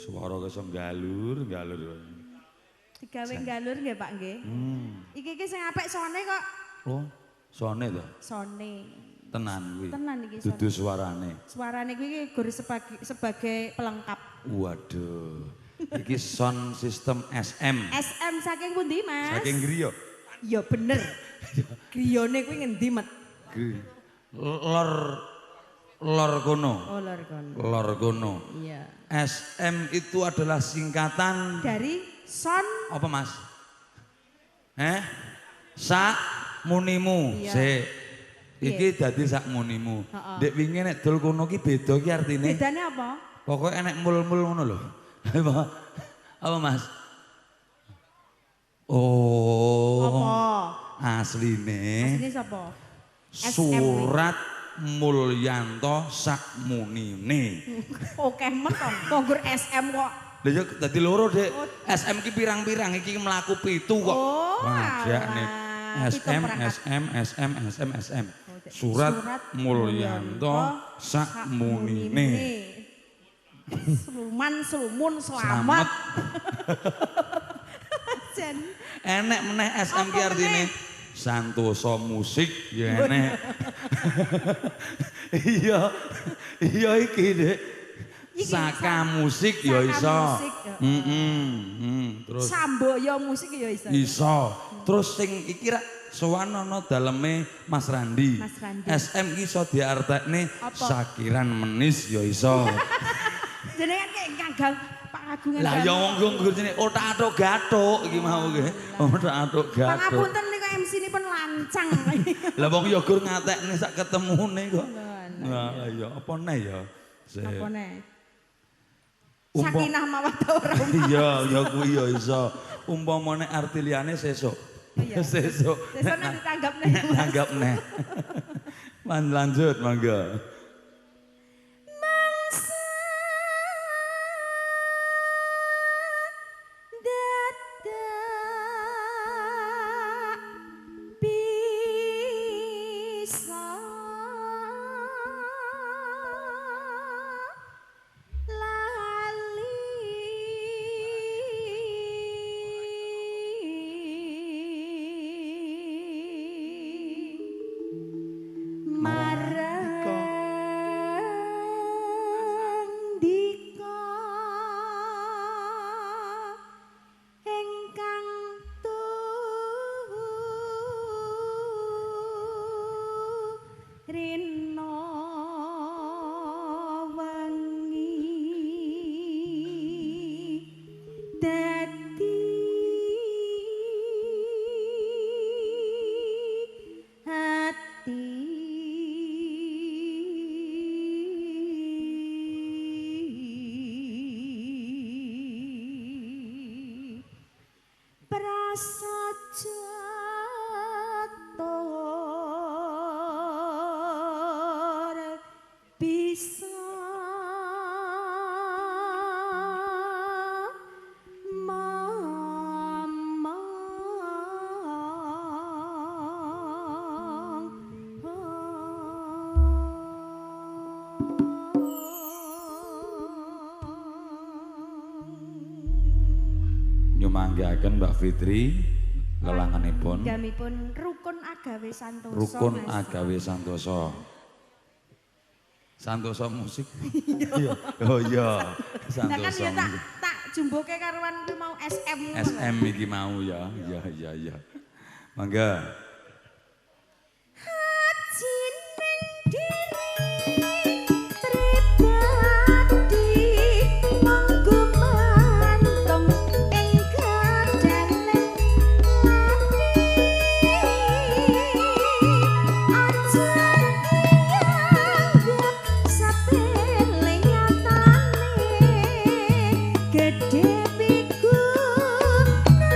Swara kok iso galur. Digawe galur nggih Pak nggih. Iki sing apik sone kok. Oh, sone to? Sone. Tenan kuwi. Tenan iki sone. Dudu suarane. Suarane kuwi gur sebagai pelengkap. Waduh. Iki sound system SM. SM saking pundi, Mas? Saking griya. Ya bener. Griyane kuwi ngendi, Met? Lor kono. Oh, lor kono. Lor kono. Iya. SM itu adalah singkatan dari son apa Mas? Sak munimu. Iya. Sik. Iki dadi sak munimu. Dek wingi nek dol kono ki beda ki artine. Bedane apa? Pokoke enek mul-mul ngono lho. Apa Mas? Oh. Apa? Asline. Asline sapa? Surat Mulyanto sakmunine. Oke men kok gur SM kok. Lha ya dadi loro, Dek. SM ki pirang-pirang iki mlaku 7 kok. Oh. Wajakne. SM. Surat Mulyanto sakmunine. Slumun selamat. Enek meneh SM ki artine Santoso musik ya enek. Iya iki Dek. Saka musik ya iso. Terus Samboyo musik ya iso. Iso. Terus sing iki rak sowan ana daleme Mas Randi. SM iki iso diartekne sakiran menis ya iso. Jenengan kayak gagang Pak Agungan. Lah ya wong jenenge otak-atuk gathuk iki mau nggih. Otak-atuk gathuk. Pangapunten niku MC ini pun lancang. Lah wong ya gur ngatekne sak ketemune kok. Lah ya apa neh ya. Apa neh? Sakinah mawaddah warahmah. Iya, ya kuwi ya iso. Umpamane arti liyane sesuk. Sesuk. Sesuk nek ditanggap neh. Tanggap neh. Lanjut mangga. Nyumanggaken Mbak Fitri lelanganipun Gamipun Rukun Agawe Santoso. Rukun Agawe Santoso. Santoso musik. Iya. Oh iya. Santoso. Kan ya tak jumboke karuan ku mau SM. SM iki mau ya. Iya. Mangga. Gede piku nani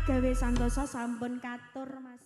gawe santosa sampun katur Mas.